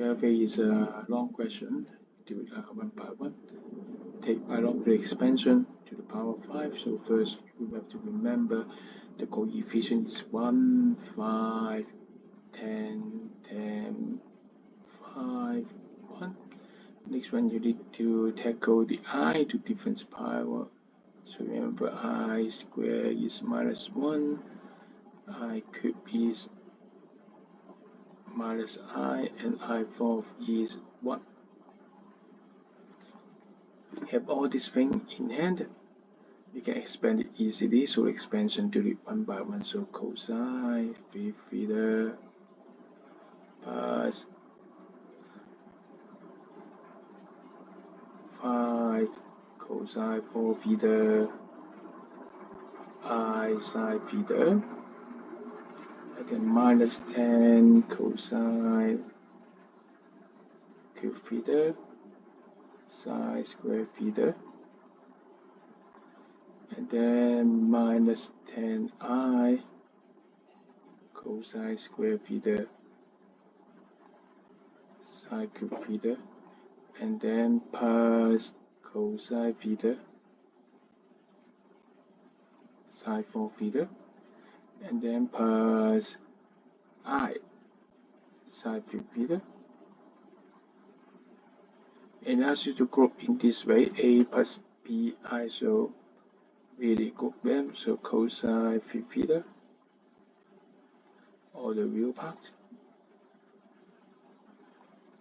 Q12a is a long question. Do it one by one. Take binomial expansion to the power of 5. So first we have to remember the coefficient is 1, 5, 10, 10, 5, 1. Next one you need to tackle the I to difference power. So remember I square is minus 1, I cube is minus I, and I fourth is 1. Have all these things in hand, we can expand it easily. So expansion to the 1 by 1. So cosine 5 theta plus 5 cosine 4 theta I sine theta, and then minus 10 cosine cube theta sine square theta, and then minus 10i cosine square theta sine cube theta, and then plus cosine theta sine 4 theta, and then plus I sine 5 theta. And ask you to group in this way, a plus bi, so really group them. So cosine 5 theta, or the real part,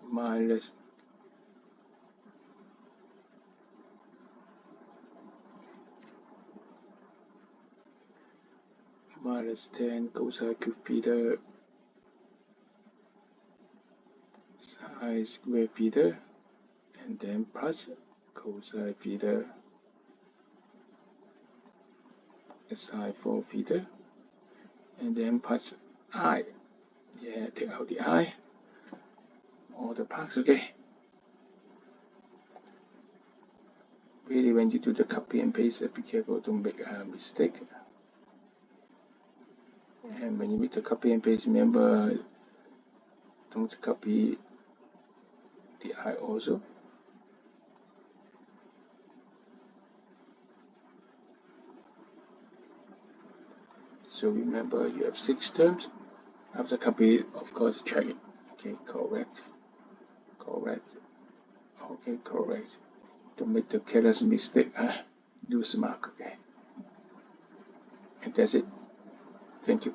minus minus 10 cosine cube theta sine square theta, and then plus cosine theta sine 4 theta, and then plus I. Yeah, take out the I, all the parts, okay? Really, when you do the copy and paste, be careful, don't make a mistake. And when you make the copy and paste, remember, don't copy the I also. So remember, you have 6 terms. After copy, of course, check it. Okay, correct. Correct. Okay, correct. Don't make the careless mistake. Lose mark, okay? And that's it. Thank you.